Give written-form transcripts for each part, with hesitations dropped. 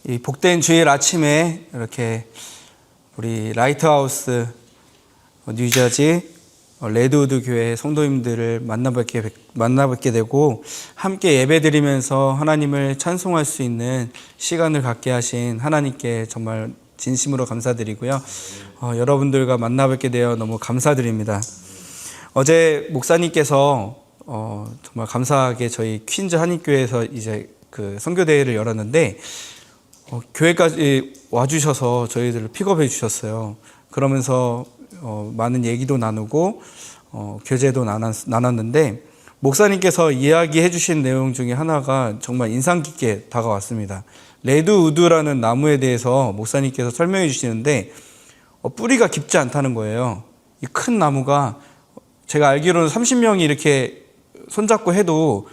이 복된 주일 아침에 이렇게 우리 라이트하우스 뉴저지 레드우드 교회 성도님들을 만나뵙게 되고 함께 예배드리면서 하나님을 찬송할 수 있는 시간을 갖게 하신 하나님께 정말 진심으로 감사드리고요. 여러분들과 만나뵙게 되어 너무 감사드립니다. 어제 목사님께서 정말 감사하게 저희 퀸즈 한인교회에서 이제 그 선교대회를 열었는데 교회까지 와주셔서 저희들을 픽업해 주셨어요. 그러면서 많은 얘기도 나누고 교제도 나눴는데 목사님께서 이야기해 주신 내용 중에 하나가 정말 인상 깊게 다가왔습니다. 레드우드라는 나무에 대해서 목사님께서 설명해 주시는데 뿌리가 깊지 않다는 거예요. 이 큰 나무가 제가 알기로는 30명이 이렇게 손잡고 해도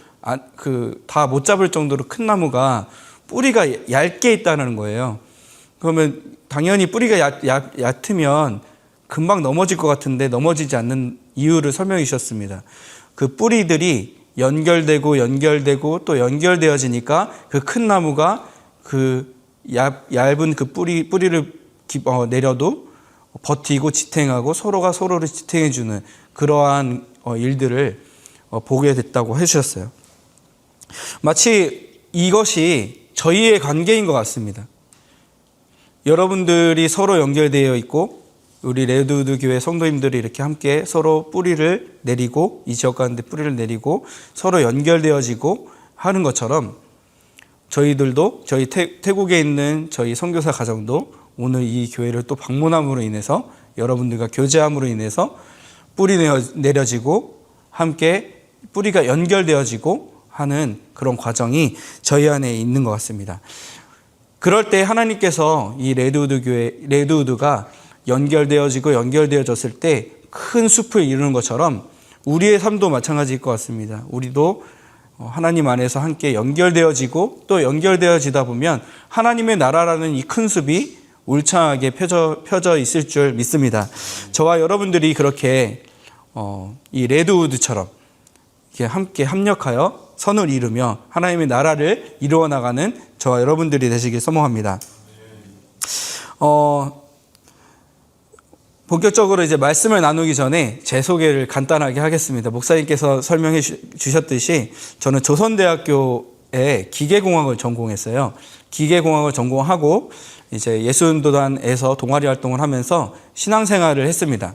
다 못 잡을 정도로 큰 나무가 뿌리가 얇게 있다는 거예요. 그러면 당연히 뿌리가 얕으면 금방 넘어질 것 같은데 넘어지지 않는 이유를 설명해 주셨습니다. 그 뿌리들이 연결되고 또 연결되어지니까 그 큰 나무가 그 얇은 그 뿌리를 내려도 버티고 지탱하고 서로가 서로를 지탱해 주는 그러한 일들을 보게 됐다고 해주셨어요. 마치 이것이 저희의 관계인 것 같습니다. 여러분들이 서로 연결되어 있고 우리 레드우드 교회 성도님들이 이렇게 함께 서로 뿌리를 내리고 이 지역 가운데 뿌리를 내리고 서로 연결되어지고 하는 것처럼 저희들도 저희 태국에 있는 저희 선교사 가정도 오늘 이 교회를 또 방문함으로 인해서 여러분들과 교제함으로 인해서 뿌리 내려지고 함께 뿌리가 연결되어지고 하는 그런 과정이 저희 안에 있는 것 같습니다. 그럴 때 하나님께서 이 레드우드가 연결되어졌을 때 큰 숲을 이루는 것처럼 우리의 삶도 마찬가지일 것 같습니다. 우리도 하나님 안에서 함께 연결되어지고 또 연결되어지다 보면 하나님의 나라라는 이 큰 숲이 울창하게 펴져 있을 줄 믿습니다. 저와 여러분들이 그렇게 이 레드우드처럼 이렇게 함께 합력하여 선을 이루며 하나님의 나라를 이루어 나가는 저와 여러분들이 되시길 소망합니다. 본격적으로 이제 말씀을 나누기 전에 제 소개를 간단하게 하겠습니다. 목사님께서 설명해 주셨듯이 저는 조선대학교에 기계공학을 전공했어요. 기계공학을 전공하고 이제 예수운동단에서 동아리 활동을 하면서 신앙생활을 했습니다.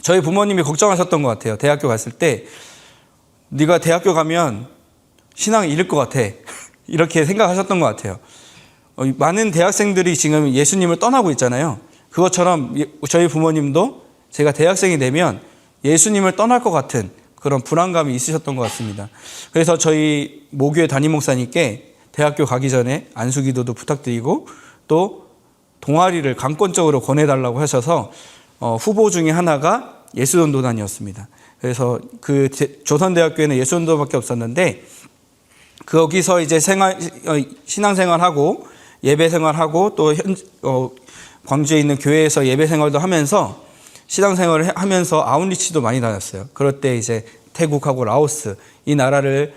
저희 부모님이 걱정하셨던 것 같아요. 대학교 갔을 때 네가 대학교 가면 신앙을 잃을 것 같아. 이렇게 생각하셨던 것 같아요. 많은 대학생들이 지금 예수님을 떠나고 있잖아요. 그것처럼 저희 부모님도 제가 대학생이 되면 예수님을 떠날 것 같은 그런 불안감이 있으셨던 것 같습니다. 그래서 저희 모교회 담임 목사님께 대학교 가기 전에 안수기도도 부탁드리고 또 동아리를 강권적으로 권해달라고 하셔서 후보 중에 하나가 예수전도단이었습니다. 그래서 그 조선대학교에는 예수전도밖에 없었는데 거기서 이제 신앙생활하고 예배생활하고 또 광주에 있는 교회에서 예배생활도 하면서 신앙생활을 하면서 아웃리치도 많이 다녔어요. 그럴 때 이제 태국하고 라오스 이 나라를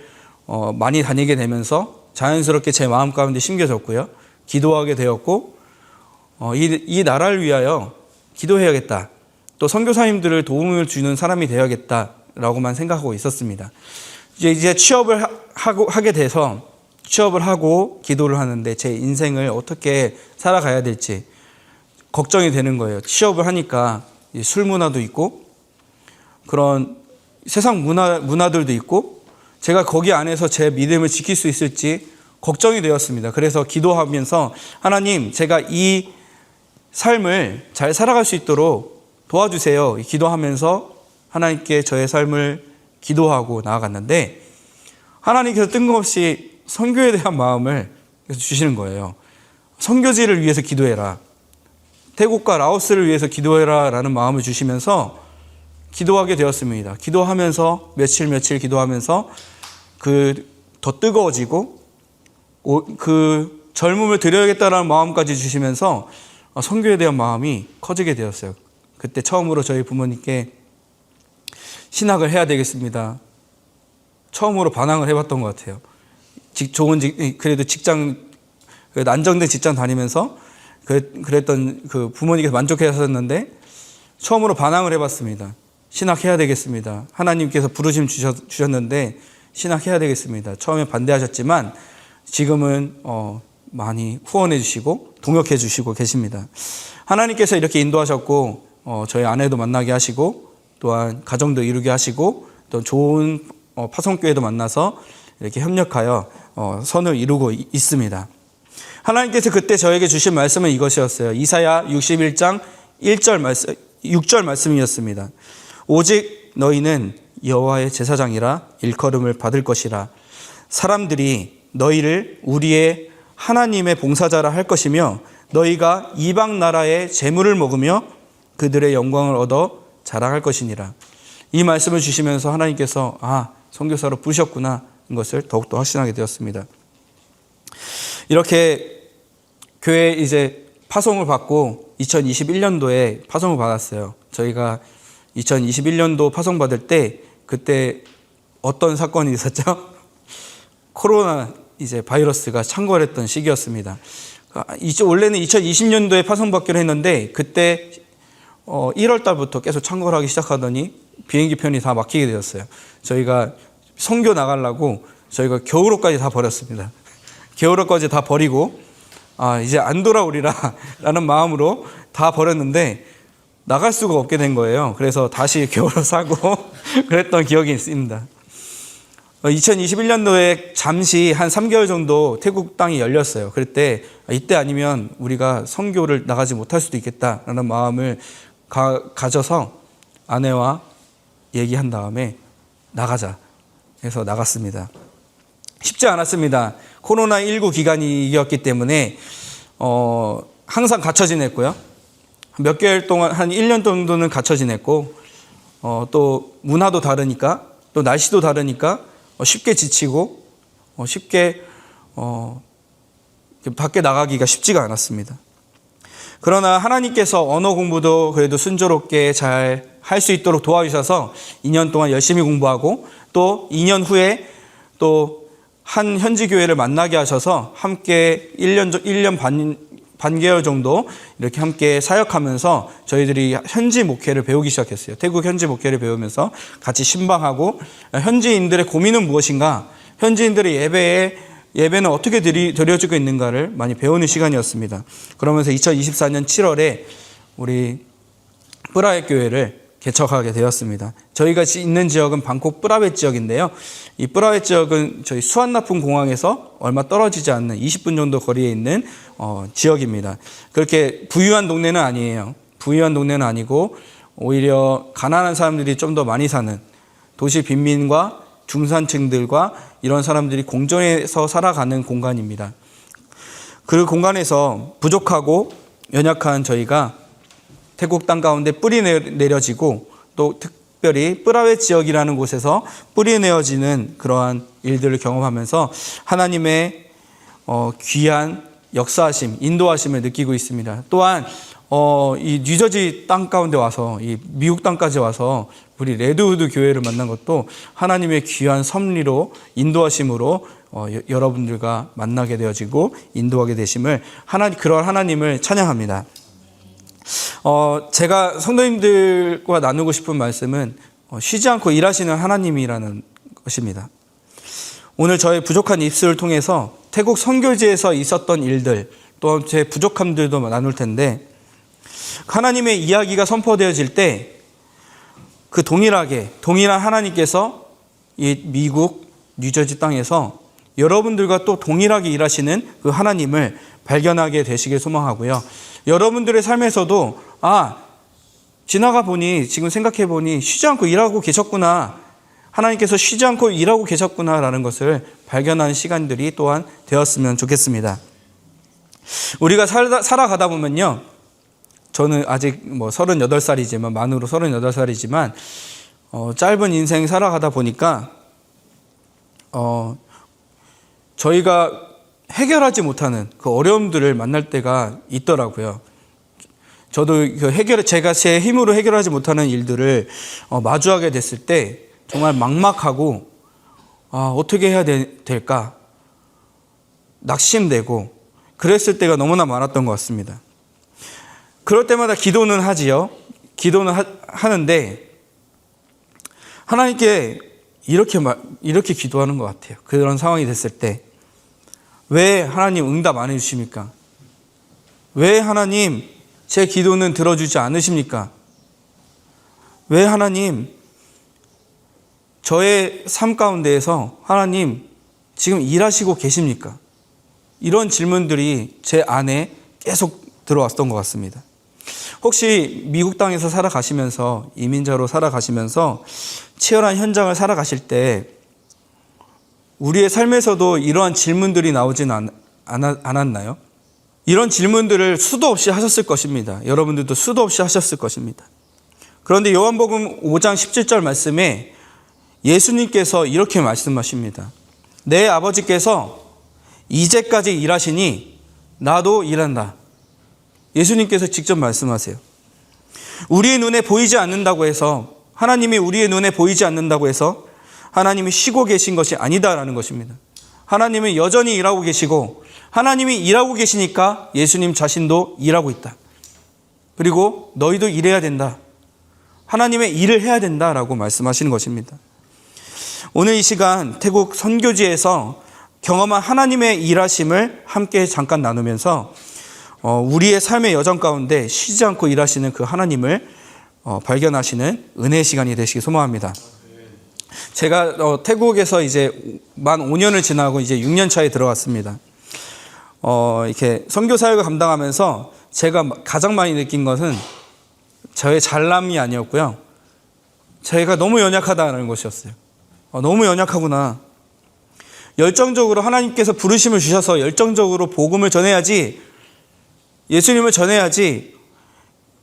많이 다니게 되면서 자연스럽게 제 마음 가운데 심겨졌고요. 기도하게 되었고 이 나라를 위하여 기도해야겠다. 또 선교사님들을 도움을 주는 사람이 되어야겠다라고만 생각하고 있었습니다. 이제 취업을 하게 돼서 취업을 하고 기도를 하는데 제 인생을 어떻게 살아가야 될지 걱정이 되는 거예요. 취업을 하니까 술 문화도 있고 그런 세상 문화들도 있고 제가 거기 안에서 제 믿음을 지킬 수 있을지 걱정이 되었습니다. 그래서 기도하면서 하나님, 제가 이 삶을 잘 살아갈 수 있도록 도와주세요. 기도하면서 하나님께 저의 삶을 기도하고 나아갔는데 하나님께서 뜬금없이 선교에 대한 마음을 주시는 거예요. 선교지를 위해서 기도해라. 태국과 라오스를 위해서 기도해라 라는 마음을 주시면서 기도하게 되었습니다. 기도하면서 며칠 기도하면서 더 뜨거워지고 그 젊음을 드려야겠다라는 마음까지 주시면서 선교에 대한 마음이 커지게 되었어요. 그때 처음으로 저희 부모님께 신학을 해야 되겠습니다. 처음으로 반항을 해봤던 것 같아요. 그래도 직장 안정된 직장 다니면서 그랬던 그 부모님께서 만족해 하셨는데 처음으로 반항을 해봤습니다. 신학해야 되겠습니다. 하나님께서 부르심 주셨는데 신학해야 되겠습니다. 처음에 반대하셨지만 지금은 많이 후원해 주시고 동역해 주시고 계십니다. 하나님께서 이렇게 인도하셨고 저희 아내도 만나게 하시고 또한 가정도 이루게 하시고 또 좋은 파송교회도 만나서 이렇게 협력하여 선을 이루고 있습니다. 하나님께서 그때 저에게 주신 말씀은 이것이었어요. 이사야 61장 6절 말씀이었습니다. 오직 너희는 여호와의 제사장이라 일컬음을 받을 것이라. 사람들이 너희를 우리의 하나님의 봉사자라 할 것이며 너희가 이방 나라의 재물을 먹으며 그들의 영광을 얻어 자랑할 것이니라. 이 말씀을 주시면서 하나님께서 선교사로 부르셨구나 이것을 더욱더 확신하게 되었습니다. 이렇게 교회 이제 파송을 받고 2021년도에 파송을 받았어요. 저희가 2021년도 파송 받을 때 그때 어떤 사건이 있었죠? 코로나 이제 바이러스가 창궐했던 시기였습니다. 원래는 2020년도에 파송 받기로 했는데 그때 1월 달부터 계속 창궐하기 시작하더니 비행기 편이 다 막히게 되었어요. 저희가 선교 나가려고 저희가 겨울옷까지 다 버렸습니다. 겨울옷까지 다 버리고 이제 안 돌아오리라 라는 마음으로 다 버렸는데 나갈 수가 없게 된 거예요. 그래서 다시 겨울옷 사고 그랬던 기억이 있습니다. 2021년도에 잠시 한 3개월 정도 태국 땅이 열렸어요. 그럴 때 이때 아니면 우리가 선교를 나가지 못할 수도 있겠다라는 마음을 가져서 아내와 얘기한 다음에 나가자 해서 나갔습니다. 쉽지 않았습니다. 코로나19 기간이었기 때문에 항상 갇혀 지냈고요. 몇 개월 동안 한 1년 정도는 갇혀 지냈고 또 문화도 다르니까 또 날씨도 다르니까 쉽게 지치고 쉽게 밖에 나가기가 쉽지가 않았습니다. 그러나 하나님께서 언어 공부도 그래도 순조롭게 잘 할 수 있도록 도와주셔서 2년 동안 열심히 공부하고 또 2년 후에 또 한 현지 교회를 만나게 하셔서 함께 1년 반개월 정도 이렇게 함께 사역하면서 저희들이 현지 목회를 배우기 시작했어요. 태국 현지 목회를 배우면서 같이 신방하고 현지인들의 고민은 무엇인가, 현지인들의 예배는 어떻게 드려지고 있는가를 많이 배우는 시간이었습니다. 그러면서 2024년 7월에 우리 뿌라웨 교회를 개척하게 되었습니다. 저희가 있는 지역은 방콕 뿌라웨 지역인데요. 이 뿌라웨 지역은 저희 수완나푼 공항에서 얼마 떨어지지 않는 20분 정도 거리에 있는 지역입니다. 그렇게 부유한 동네는 아니에요. 부유한 동네는 아니고 오히려 가난한 사람들이 좀 더 많이 사는 도시 빈민과 중산층들과 이런 사람들이 공존해서 살아가는 공간입니다. 그 공간에서 부족하고 연약한 저희가 태국 땅 가운데 뿌리 내려지고 또 특별히 뿌라웨 지역이라는 곳에서 뿌리 내어지는 그러한 일들을 경험하면서 하나님의 귀한 역사하심, 인도하심을 느끼고 있습니다. 또한 이 뉴저지 땅 가운데 와서 이 미국 땅까지 와서 우리 레드우드 교회를 만난 것도 하나님의 귀한 섭리로 인도하심으로 여러분들과 만나게 되어지고 인도하게 되심을 그런 하나님을 찬양합니다. 제가 성도님들과 나누고 싶은 말씀은 쉬지 않고 일하시는 하나님이라는 것입니다. 오늘 저의 부족한 입술을 통해서 태국 선교지에서 있었던 일들, 또 제 부족함들도 나눌 텐데 하나님의 이야기가 선포되어질 때 그 동일한 하나님께서 이 미국 뉴저지 땅에서 여러분들과 또 동일하게 일하시는 그 하나님을 발견하게 되시길 소망하고요. 여러분들의 삶에서도 지나가 보니 지금 생각해 보니 쉬지 않고 일하고 계셨구나. 하나님께서 쉬지 않고 일하고 계셨구나라는 것을 발견하는 시간들이 또한 되었으면 좋겠습니다. 우리가 살아가다 보면요. 저는 아직 38살이지만 만으로 38살이지만 짧은 인생 살아가다 보니까 저희가 해결하지 못하는 그 어려움들을 만날 때가 있더라고요. 저도 제가 제 힘으로 해결하지 못하는 일들을 마주하게 됐을 때 정말 막막하고 어떻게 해야 될까 낙심되고 그랬을 때가 너무나 많았던 것 같습니다. 그럴 때마다 기도는 하지요. 기도는 하는데 하나님께 이렇게 기도하는 것 같아요. 그런 상황이 됐을 때 왜 하나님 응답 안 해주십니까? 왜 하나님 제 기도는 들어주지 않으십니까? 왜 하나님 저의 삶 가운데에서 하나님 지금 일하시고 계십니까? 이런 질문들이 제 안에 계속 들어왔던 것 같습니다. 혹시 미국 땅에서 살아가시면서 이민자로 살아가시면서 치열한 현장을 살아가실 때 우리의 삶에서도 이러한 질문들이 나오진 않았나요? 이런 질문들을 수도 없이 하셨을 것입니다. 여러분들도 수도 없이 하셨을 것입니다. 그런데 요한복음 5장 17절 말씀에 예수님께서 이렇게 말씀하십니다. 내 아버지께서 이제까지 일하시니 나도 일한다. 예수님께서 직접 말씀하세요. 우리의 눈에 보이지 않는다고 해서, 하나님이 우리의 눈에 보이지 않는다고 해서 하나님이 쉬고 계신 것이 아니다라는 것입니다. 하나님은 여전히 일하고 계시고, 하나님이 일하고 계시니까 예수님 자신도 일하고 있다. 그리고 너희도 일해야 된다. 하나님의 일을 해야 된다라고 말씀하시는 것입니다. 오늘 이 시간 태국 선교지에서 경험한 하나님의 일하심을 함께 잠깐 나누면서 우리의 삶의 여정 가운데 쉬지 않고 일하시는 그 하나님을 발견하시는 은혜의 시간이 되시기 소망합니다. 제가 태국에서 이제 만 5년을 지나고 이제 6년 차에 들어왔습니다. 이렇게 선교 사역을 감당하면서 제가 가장 많이 느낀 것은 저의 잘남이 아니었고요. 제가 너무 연약하다는 것이었어요. 너무 연약하구나. 열정적으로 하나님께서 부르심을 주셔서 열정적으로 복음을 전해야지, 예수님을 전해야지,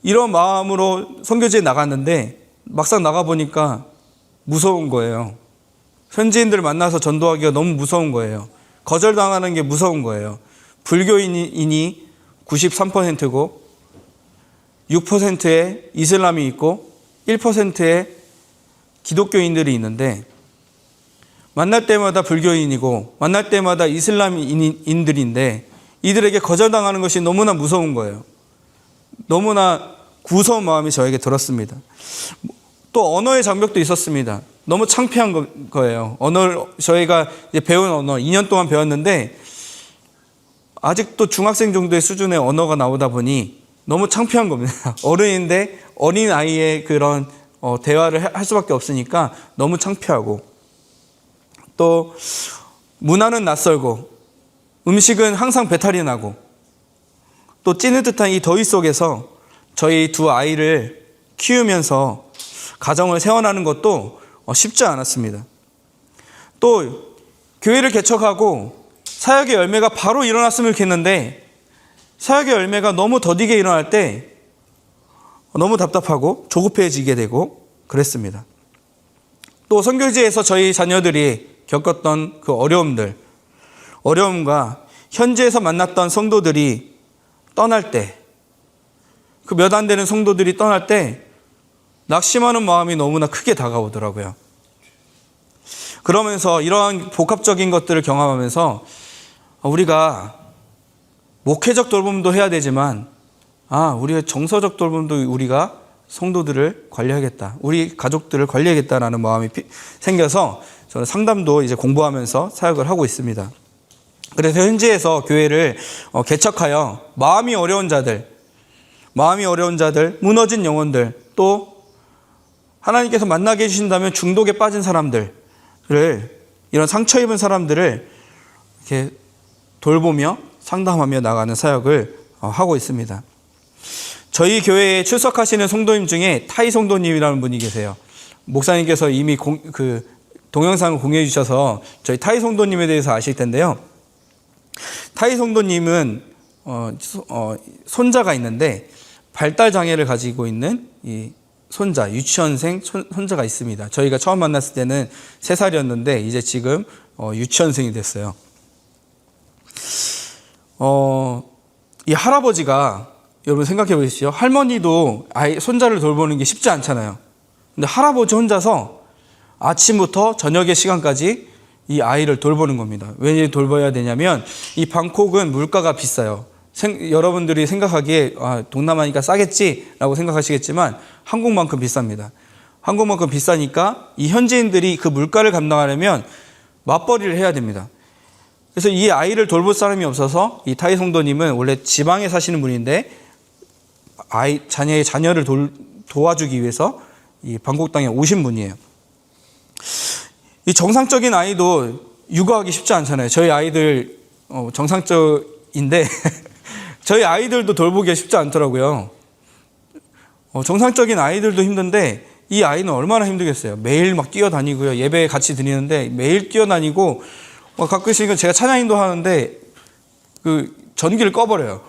이런 마음으로 선교지에 나갔는데 막상 나가보니까 무서운 거예요. 현지인들 만나서 전도하기가 너무 무서운 거예요. 거절당하는 게 무서운 거예요. 불교인이 93%고 6%의 이슬람이 있고 1%의 기독교인들이 있는데, 만날 때마다 불교인이고 만날 때마다 이슬람인들인데 이들에게 거절당하는 것이 너무나 무서운 거예요. 너무나 무서운 마음이 저에게 들었습니다. 또 언어의 장벽도 있었습니다. 너무 창피한 거예요. 저희가 이제 배운 언어 2년 동안 배웠는데 아직도 중학생 정도의 수준의 언어가 나오다 보니 너무 창피한 겁니다. 어른인데 어린 아이의 그런 대화를 할 수밖에 없으니까 너무 창피하고, 또 문화는 낯설고 음식은 항상 배탈이 나고, 또 찌느듯한 이 더위 속에서 저희 두 아이를 키우면서 가정을 세워나가는 것도 쉽지 않았습니다. 또 교회를 개척하고 사역의 열매가 바로 일어났으면 좋겠는데 사역의 열매가 너무 더디게 일어날 때 너무 답답하고 조급해지게 되고 그랬습니다. 또 선교지에서 저희 자녀들이 겪었던 그 어려움과 현지에서 만났던 성도들이 떠날 때, 그 몇 안 되는 성도들이 떠날 때 낙심하는 마음이 너무나 크게 다가오더라고요. 그러면서 이러한 복합적인 것들을 경험하면서 우리가 목회적 돌봄도 해야 되지만 우리의 정서적 돌봄도 우리가 성도들을 관리하겠다, 우리 가족들을 관리하겠다라는 마음이 생겨서 저는 상담도 이제 공부하면서 사역을 하고 있습니다. 그래서 현지에서 교회를 개척하여 마음이 어려운 자들, 무너진 영혼들, 또 하나님께서 만나게 해주신다면 중독에 빠진 사람들을, 이런 상처 입은 사람들을 이렇게 돌보며 상담하며 나가는 사역을 하고 있습니다. 저희 교회에 출석하시는 성도님 중에 타이 성도님이라는 분이 계세요. 목사님께서 이미 동영상을 공유해 주셔서 저희 타이 성도님에 대해서 아실 텐데요. 타이 성도님은 손자가 있는데 발달 장애를 가지고 있는 이 손자, 유치원생 손자가 있습니다. 저희가 처음 만났을 때는 3살이었는데 이제 지금 유치원생이 됐어요. 이 할아버지가, 여러분 생각해 보십시오. 할머니도 손자를 돌보는 게 쉽지 않잖아요. 근데 할아버지 혼자서 아침부터 저녁의 시간까지 이 아이를 돌보는 겁니다. 왜 돌봐야 되냐면 이 방콕은 물가가 비싸요. 여러분들이 생각하기에 동남아니까 싸겠지라고 생각하시겠지만 한국만큼 비쌉니다. 한국만큼 비싸니까 이 현지인들이 그 물가를 감당하려면 맞벌이를 해야 됩니다. 그래서 이 아이를 돌볼 사람이 없어서 이 타이 성도님은 원래 지방에 사시는 분인데 자녀를 도와주기 위해서 이 방콕 땅에 오신 분이에요. 이 정상적인 아이도 육아하기 쉽지 않잖아요. 저희 아이들 정상적인데 저희 아이들도 돌보기가 쉽지 않더라고요. 정상적인 아이들도 힘든데 이 아이는 얼마나 힘들겠어요. 매일 막 뛰어다니고요. 예배 같이 드리는데 매일 뛰어다니고 가끔씩은 제가 찬양인도 하는데 그 전기를 꺼버려요.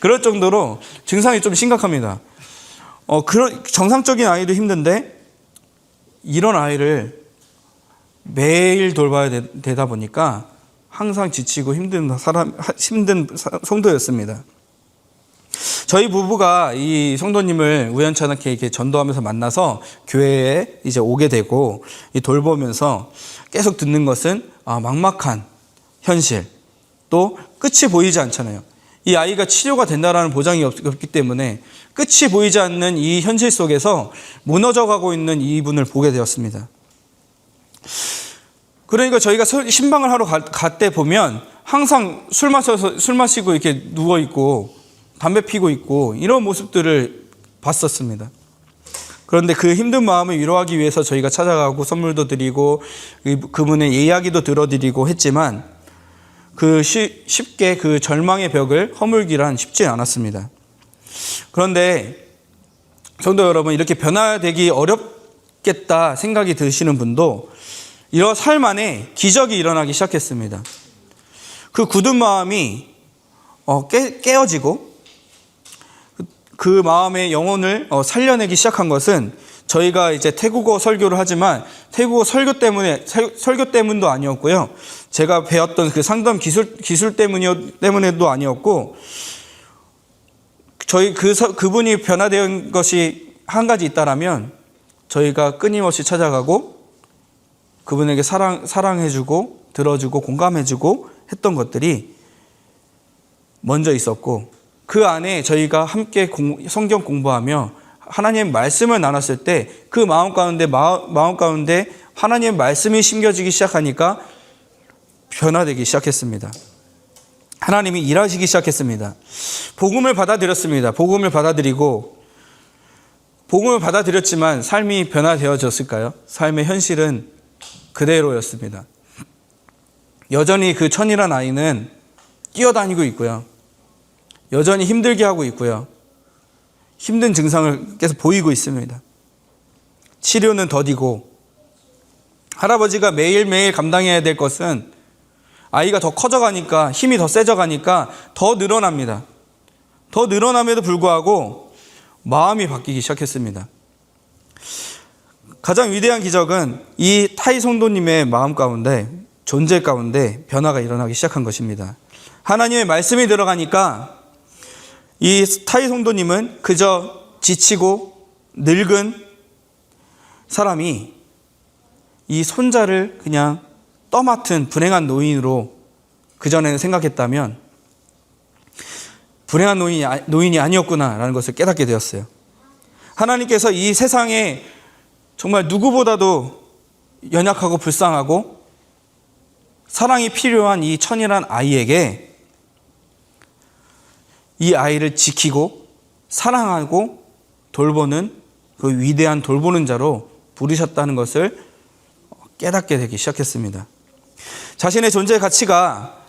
그럴 정도로 증상이 좀 심각합니다. 그런 정상적인 아이도 힘든데 이런 아이를 매일 돌봐야 되다 보니까 항상 지치고 힘든 성도였습니다. 저희 부부가 이 성도님을 우연찮게 이렇게 전도하면서 만나서 교회에 이제 오게 되고 돌보면서 계속 듣는 것은 막막한 현실, 또 끝이 보이지 않잖아요. 이 아이가 치료가 된다라는 보장이 없기 때문에 끝이 보이지 않는 이 현실 속에서 무너져가고 있는 이분을 보게 되었습니다. 그러니까 저희가 신방을 하러 갈 때 보면 항상 술 마시고 이렇게 누워 있고 담배 피고 있고 이런 모습들을 봤었습니다. 그런데 그 힘든 마음을 위로하기 위해서 저희가 찾아가고 선물도 드리고 그분의 이야기도 들어드리고 했지만 쉽게 그 절망의 벽을 허물기란 쉽지 않았습니다. 그런데 성도 여러분, 이렇게 변화되기 어렵겠다 생각이 드시는 분도 이런 삶 안에 기적이 일어나기 시작했습니다. 그 굳은 마음이 깨어지고 그 마음의 영혼을 살려내기 시작한 것은 저희가 이제 태국어 설교를 하지만 태국어 설교 때문도 아니었고요. 제가 배웠던 그 상담 기술 때문에도 아니었고, 저희 그분이 변화된 것이 한 가지 있다라면 저희가 끊임없이 찾아가고 그분에게 사랑해주고 들어주고 공감해주고 했던 것들이 먼저 있었고, 그 안에 저희가 함께 성경 공부하며 하나님의 말씀을 나눴을 때 그 마음 가운데 하나님의 말씀이 심겨지기 시작하니까 변화되기 시작했습니다. 하나님이 일하시기 시작했습니다. 복음을 받아들였습니다. 복음을 받아들였지만 삶이 변화되어졌을까요? 삶의 현실은 그대로였습니다. 여전히 그 천이란 아이는 뛰어다니고 있고요. 여전히 힘들게 하고 있고요. 힘든 증상을 계속 보이고 있습니다. 치료는 더디고, 할아버지가 매일매일 감당해야 될 것은 아이가 더 커져가니까, 힘이 더 세져가니까 더 늘어납니다. 더 늘어남에도 불구하고 마음이 바뀌기 시작했습니다. 가장 위대한 기적은 이 타이 성도님의 마음 가운데, 존재 가운데 변화가 일어나기 시작한 것입니다. 하나님의 말씀이 들어가니까 이 타이 성도님은 그저 지치고 늙은 사람이 이 손자를 그냥 떠맡은 불행한 노인으로 그전에는 생각했다면 불행한 노인이 아니었구나라는 것을 깨닫게 되었어요. 하나님께서 이 세상에 정말 누구보다도 연약하고 불쌍하고 사랑이 필요한 이 천이란 아이에게 이 아이를 지키고 사랑하고 돌보는 그 위대한 돌보는 자로 부르셨다는 것을 깨닫게 되기 시작했습니다. 자신의 존재 가치와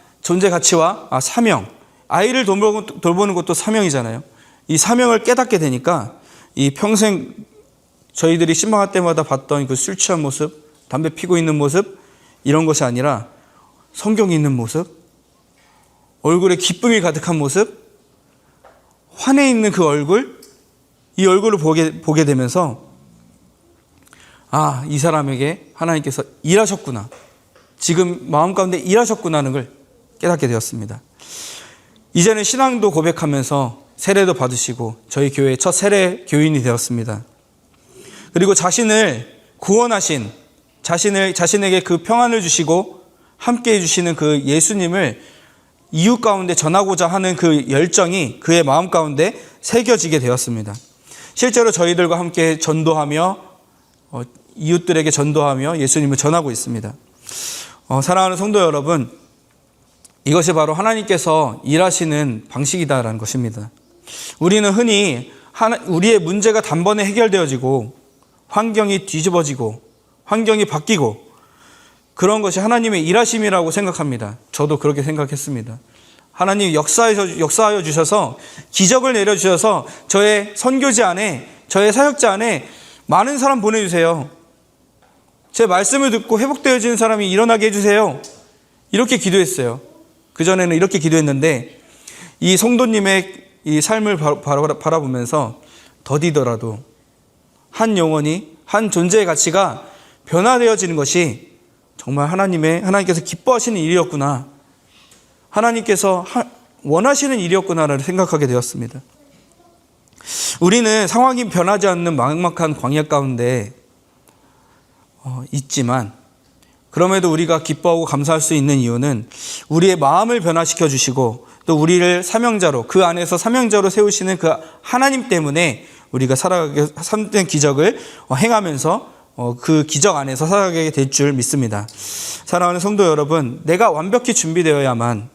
사명, 아이를 돌보는 것도 사명이잖아요. 이 사명을 깨닫게 되니까 이 평생 저희들이 신방할 때마다 봤던 그 술 취한 모습, 담배 피고 있는 모습, 이런 것이 아니라 성경이 있는 모습, 얼굴에 기쁨이 가득한 모습, 환해 있는 그 얼굴, 이 얼굴을 보게 되면서 이 사람에게 하나님께서 일하셨구나, 지금 마음 가운데 일하셨구나는 걸 깨닫게 되었습니다. 이제는 신앙도 고백하면서 세례도 받으시고 저희 교회의 첫 세례 교인이 되었습니다. 그리고 자신을 구원하신 자신에게 그 평안을 주시고 함께 해주시는 그 예수님을 이웃 가운데 전하고자 하는 그 열정이 그의 마음 가운데 새겨지게 되었습니다. 실제로 저희들과 함께 전도하며 이웃들에게 전도하며 예수님을 전하고 있습니다. 사랑하는 성도 여러분, 이것이 바로 하나님께서 일하시는 방식이다라는 것입니다. 우리는 흔히 우리의 문제가 단번에 해결되어지고 환경이 뒤집어지고 환경이 바뀌고 그런 것이 하나님의 일하심이라고 생각합니다. 저도 그렇게 생각했습니다. 하나님이 역사하여 주셔서 기적을 내려주셔서 저의 선교지 안에, 저의 사역지 안에 많은 사람 보내주세요. 제 말씀을 듣고 회복되어지는 사람이 일어나게 해주세요. 이렇게 기도했어요. 그전에는 이렇게 기도했는데 이 성도님의 이 삶을 바라보면서 더디더라도 한 영혼이, 한 존재의 가치가 변화되어지는 것이 정말 하나님께서 기뻐하시는 일이었구나. 하나님께서 원하시는 일이었구나를 생각하게 되었습니다. 우리는 상황이 변하지 않는 막막한 광야 가운데 있지만 그럼에도 우리가 기뻐하고 감사할 수 있는 이유는 우리의 마음을 변화시켜 주시고 또 우리를 사명자로, 그 안에서 사명자로 세우시는 그 하나님 때문에 우리가 살아가게 참된 기적을 행하면서 그 기적 안에서 살아가게 될 줄 믿습니다. 사랑하는 성도 여러분, 내가 완벽히 준비되어야만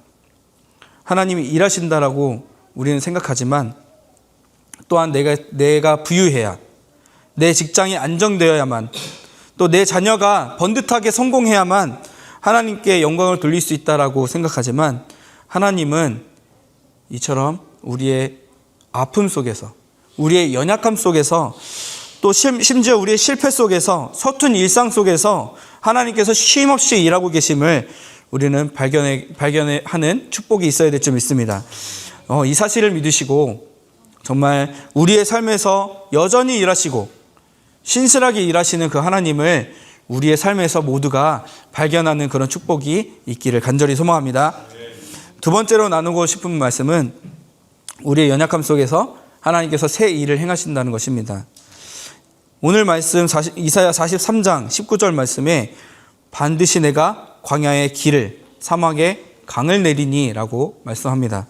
하나님이 일하신다라고 우리는 생각하지만 또한 내가 부유해야, 내 직장이 안정되어야만, 또 내 자녀가 번듯하게 성공해야만 하나님께 영광을 돌릴 수 있다라고 생각하지만 하나님은 이처럼 우리의 아픔 속에서, 우리의 연약함 속에서, 또 심지어 우리의 실패 속에서, 서툰 일상 속에서 하나님께서 쉼없이 일하고 계심을 우리는 발견하는 축복이 있어야 될 줄 믿습니다. 이 사실을 믿으시고 정말 우리의 삶에서 여전히 일하시고 신실하게 일하시는 그 하나님을 우리의 삶에서 모두가 발견하는 그런 축복이 있기를 간절히 소망합니다. 두 번째로 나누고 싶은 말씀은 우리의 연약함 속에서 하나님께서 새 일을 행하신다는 것입니다. 오늘 말씀 이사야 43장 19절 말씀에 반드시 내가 광야의 길을, 사막에 강을 내리니 라고 말씀합니다.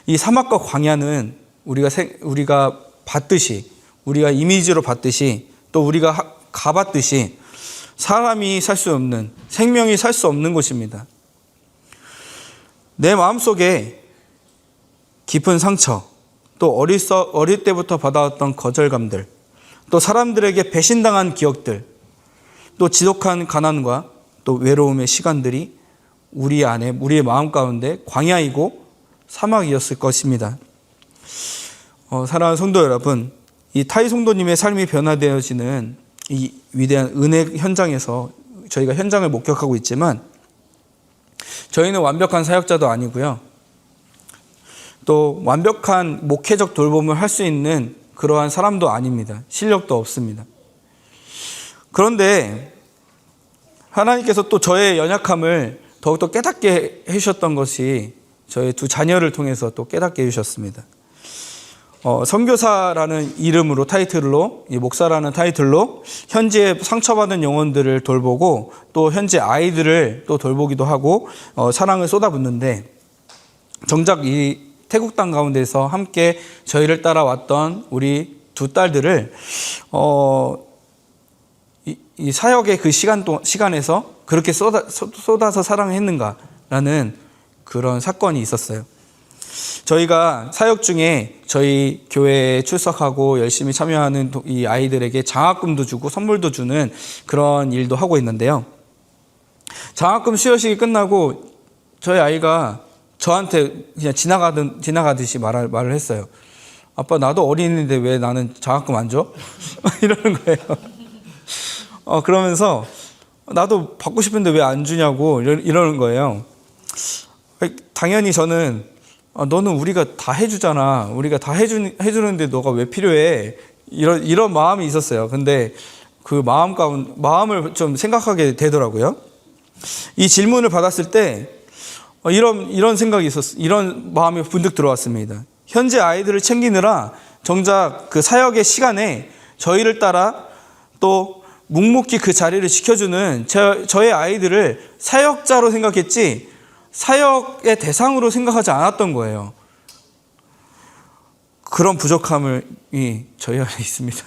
이 사막과 광야는 우리가 봤듯이, 우리가 이미지로 봤듯이, 또 우리가 가봤듯이 사람이 살 수 없는, 생명이 살 수 없는 곳입니다. 내 마음속에 깊은 상처, 또 어릴 때부터 받아왔던 거절감들, 또 사람들에게 배신당한 기억들, 또 지독한 가난과 또 외로움의 시간들이 우리 안에, 우리의 마음 가운데 광야이고 사막이었을 것입니다. 사랑하는 성도 여러분, 이 타이 성도님의 삶이 변화되어지는 이 위대한 은혜 현장에서 저희가 현장을 목격하고 있지만 저희는 완벽한 사역자도 아니고요. 또 완벽한 목회적 돌봄을 할 수 있는 그러한 사람도 아닙니다. 실력도 없습니다. 그런데 하나님께서 또 저의 연약함을 더욱더 깨닫게 해주셨던 것이 저의 두 자녀를 통해서 또 깨닫게 해주셨습니다. 선교사라는 이름으로, 타이틀로, 목사라는 타이틀로 현지에 상처받은 영혼들을 돌보고 또 현지 아이들을 또 돌보기도 하고 사랑을 쏟아붓는데 정작 이 태국 땅 가운데서 함께 저희를 따라왔던 우리 두 딸들을 이 사역의 그 시간에서 그렇게 쏟아서 사랑했는가라는 그런 사건이 있었어요. 저희가 사역 중에 저희 교회에 출석하고 열심히 참여하는 이 아이들에게 장학금도 주고 선물도 주는 그런 일도 하고 있는데요. 장학금 수여식이 끝나고 저희 아이가 저한테 그냥 지나가듯이 말을 했어요. 아빠, 나도 어린이인데 왜 나는 장학금 안 줘? 이러는 거예요. 그러면서 나도 받고 싶은데 왜 안 주냐고 이러는 거예요. 당연히 저는 너는 우리가 다 해주잖아. 우리가 다 해주는데 너가 왜 필요해? 이런 마음이 있었어요. 근데 그 마음을 좀 생각하게 되더라고요. 이 질문을 받았을 때 이런 생각이 이런 마음이 분득 들어왔습니다. 현재 아이들을 챙기느라 정작 그 사역의 시간에 저희를 따라 또 묵묵히 그 자리를 지켜주는 저의 아이들을 사역자로 생각했지 사역의 대상으로 생각하지 않았던 거예요. 그런 부족함이 저희 안에 있습니다.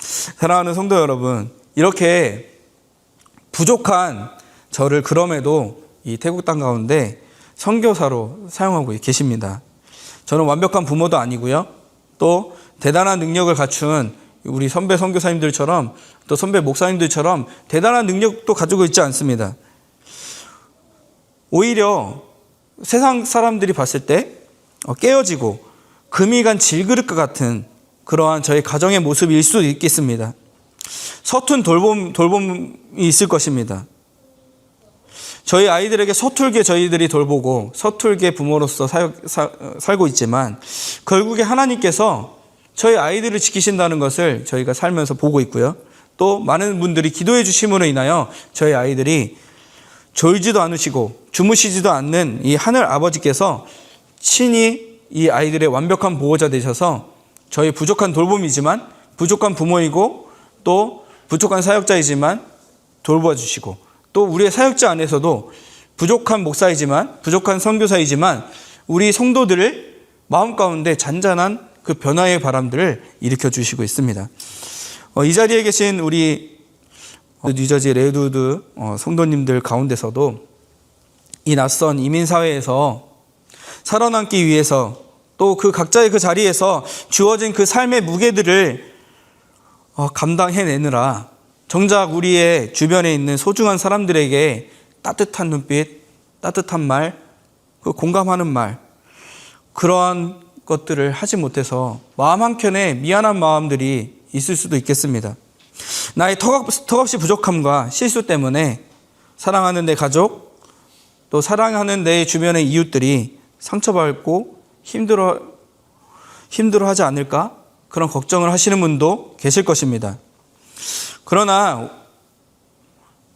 사랑하는 성도 여러분, 이렇게 부족한 저를 그럼에도 이 태국 땅 가운데 선교사로 사용하고 계십니다. 저는 완벽한 부모도 아니고요. 또 대단한 능력을 갖춘 우리 선배 선교사님들처럼 또 선배 목사님들처럼 대단한 능력도 가지고 있지 않습니다. 오히려 세상 사람들이 봤을 때 깨어지고 금이 간 질그릇과 같은 그러한 저희 가정의 모습일 수도 있겠습니다. 서툰 돌봄이 있을 것입니다. 저희 아이들에게 서툴게 저희들이 돌보고 서툴게 부모로서 살고 있지만 결국에 하나님께서 저희 아이들을 지키신다는 것을 저희가 살면서 보고 있고요. 또 많은 분들이 기도해 주심으로 인하여 저희 아이들이 졸지도 않으시고 주무시지도 않는 이 하늘 아버지께서 친히 이 아이들의 완벽한 보호자 되셔서 저희 부족한 돌봄이지만 부족한 부모이고 또 부족한 사역자이지만 돌봐 주시고 또 우리의 사역자 안에서도 부족한 목사이지만 부족한 선교사이지만 우리 성도들을 마음 가운데 잔잔한 그 변화의 바람들을 일으켜 주시고 있습니다. 이 자리에 계신 우리 뉴저지 레드우드 성도님들 가운데서도 이 낯선 이민사회에서 살아남기 위해서 또 그 각자의 그 자리에서 주어진 그 삶의 무게들을 감당해내느라 정작 우리의 주변에 있는 소중한 사람들에게 따뜻한 눈빛, 따뜻한 말, 공감하는 말 그러한 것들을 하지 못해서 마음 한켠에 미안한 마음들이 있을 수도 있겠습니다. 나의 턱없이 부족함과 실수 때문에 사랑하는 내 가족 또 사랑하는 내 주변의 이웃들이 상처받고 힘들어하지 않을까? 그런 걱정을 하시는 분도 계실 것입니다. 그러나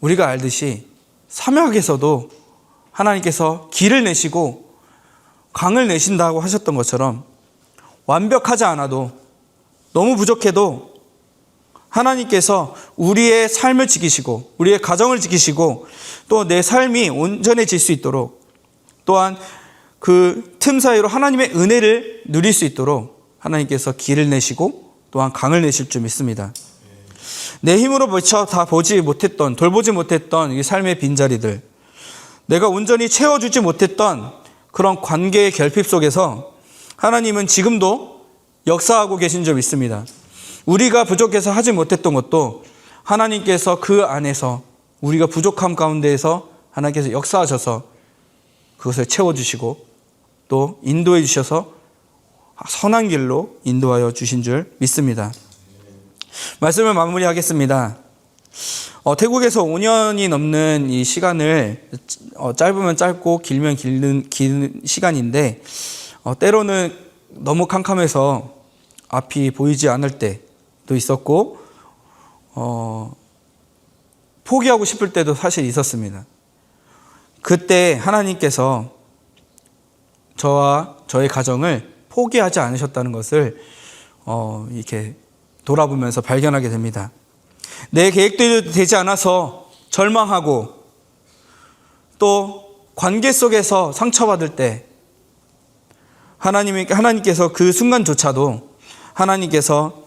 우리가 알듯이 사막에서도 하나님께서 길을 내시고 강을 내신다고 하셨던 것처럼 완벽하지 않아도 너무 부족해도 하나님께서 우리의 삶을 지키시고 우리의 가정을 지키시고 또 내 삶이 온전해질 수 있도록 또한 그 틈 사이로 하나님의 은혜를 누릴 수 있도록 하나님께서 길을 내시고 또한 강을 내실 줄 믿습니다. 내 힘으로 미처 다 돌보지 못했던 이 삶의 빈자리들, 내가 온전히 채워주지 못했던 그런 관계의 결핍 속에서 하나님은 지금도 역사하고 계신 줄 믿습니다. 우리가 부족해서 하지 못했던 것도 하나님께서 그 안에서 우리가 부족함 가운데에서 하나님께서 역사하셔서 그것을 채워주시고 또 인도해 주셔서 선한 길로 인도하여 주신 줄 믿습니다. 말씀을 마무리하겠습니다. 태국에서 5년이 넘는 이 시간을 짧으면 짧고 길면 긴 시간인데 때로는 너무 캄캄해서 앞이 보이지 않을 때도 있었고 포기하고 싶을 때도 사실 있었습니다. 그때 하나님께서 저와 저의 가정을 포기하지 않으셨다는 것을 이렇게 돌아보면서 발견하게 됩니다. 내 계획대로 되지 않아서 절망하고 또 관계 속에서 상처받을 때 하나님께서 그 순간조차도 하나님께서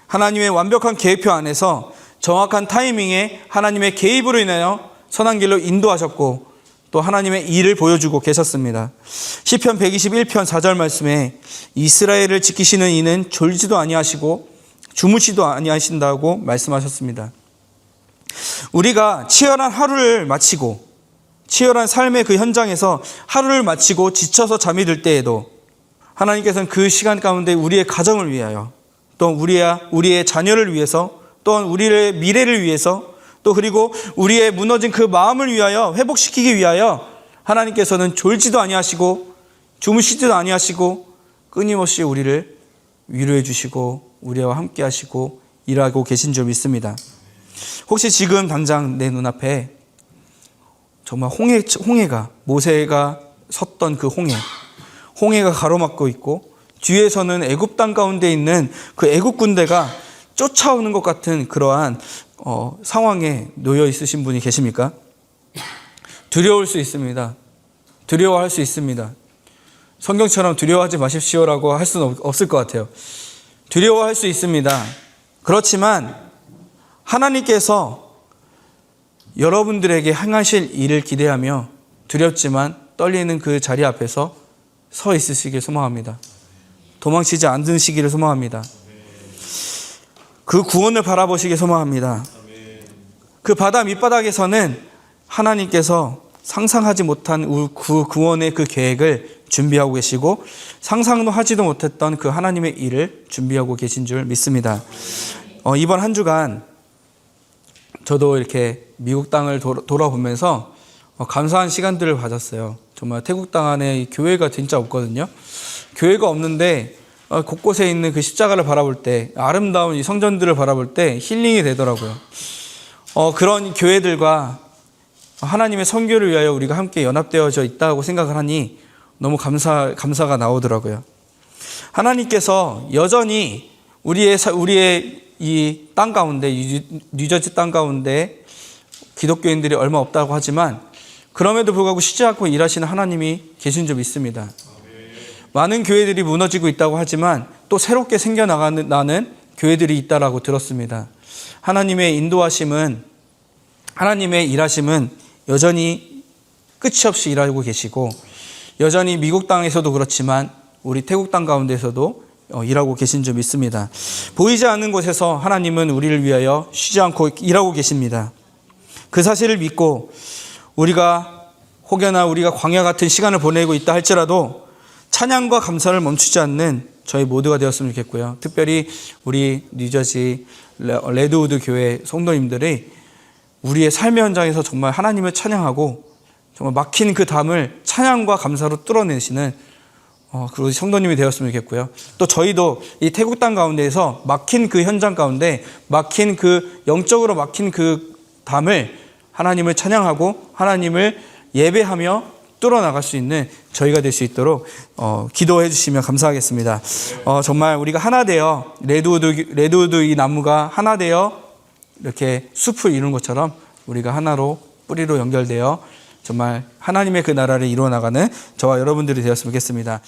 하나님의 완벽한 계획표 안에서 정확한 타이밍에 하나님의 개입으로 인하여 선한 길로 인도하셨고 또 하나님의 일을 보여주고 계셨습니다. 시편 121편 4절 말씀에 이스라엘을 지키시는 이는 졸지도 아니하시고 주무시도 아니하신다고 말씀하셨습니다. 우리가 치열한 하루를 마치고 치열한 삶의 그 현장에서 하루를 마치고 지쳐서 잠이 들 때에도 하나님께서는 그 시간 가운데 우리의 가정을 위하여 또 우리의 자녀를 위해서 또한 우리의 미래를 위해서 또 그리고 우리의 무너진 그 마음을 위하여 회복시키기 위하여 하나님께서는 졸지도 아니하시고 주무시지도 아니하시고 끊임없이 우리를 위로해 주시고 우리와 함께 하시고 일하고 계신 줄 믿습니다. 혹시 지금 당장 내 눈앞에 정말 홍해가 모세가 섰던 그 홍해가 가로막고 있고 뒤에서는 애굽 땅 가운데 있는 그 애굽 군대가 쫓아오는 것 같은 그러한 상황에 놓여 있으신 분이 계십니까? 두려울 수 있습니다. 두려워할 수 있습니다. 성경처럼 두려워하지 마십시오라고 할 수는 없을 것 같아요. 두려워할 수 있습니다. 그렇지만 하나님께서 여러분들에게 행하실 일을 기대하며 두렵지만 떨리는 그 자리 앞에서 서 있으시길 소망합니다. 도망치지 않으시기를 소망합니다. 그 구원을 바라보시길 소망합니다. 그 바다 밑바닥에서는 하나님께서 상상하지 못한 그 구원의 그 계획을 준비하고 계시고 상상도 하지도 못했던 그 하나님의 일을 준비하고 계신 줄 믿습니다. 이번 한 주간 저도 이렇게 미국 땅을 돌아보면서 감사한 시간들을 가졌어요. 정말 태국 땅 안에 교회가 진짜 없거든요. 교회가 없는데 곳곳에 있는 그 십자가를 바라볼 때, 아름다운 이 성전들을 바라볼 때 힐링이 되더라고요. 그런 교회들과 하나님의 선교를 위하여 우리가 함께 연합되어져 있다고 생각을 하니 너무 감사가 나오더라고요. 하나님께서 여전히 우리의 이 땅 가운데, 뉴저지 땅 가운데 기독교인들이 얼마 없다고 하지만 그럼에도 불구하고 쉬지 않고 일하시는 하나님이 계신 줄 믿습니다. 많은 교회들이 무너지고 있다고 하지만 또 새롭게 생겨나는 교회들이 있다라고 들었습니다. 하나님의 인도하심은, 하나님의 일하심은 여전히 끝이 없이 일하고 계시고 여전히 미국 땅에서도 그렇지만 우리 태국 땅 가운데서도 일하고 계신 줄 믿습니다. 보이지 않는 곳에서 하나님은 우리를 위하여 쉬지 않고 일하고 계십니다. 그 사실을 믿고 혹여나 우리가 광야 같은 시간을 보내고 있다 할지라도 찬양과 감사를 멈추지 않는 저희 모두가 되었으면 좋겠고요. 특별히 우리 뉴저지 레드우드 교회 성도님들이 우리의 삶의 현장에서 정말 하나님을 찬양하고 정말 막힌 그 담을 찬양과 감사로 뚫어내시는 그리고 성도님이 되었으면 좋겠고요. 또 저희도 이 태국 땅 가운데에서 막힌 그 현장 가운데 영적으로 막힌 그 담을 하나님을 찬양하고 하나님을 예배하며 뚫어나갈 수 있는 저희가 될 수 있도록 기도해 주시면 감사하겠습니다. 정말 우리가 하나 되어 레드우드 이 나무가 하나 되어 이렇게 숲을 이루는 것처럼 우리가 하나로 뿌리로 연결되어 정말 하나님의 그 나라를 이루어 나가는 저와 여러분들이 되었으면 좋겠습니다.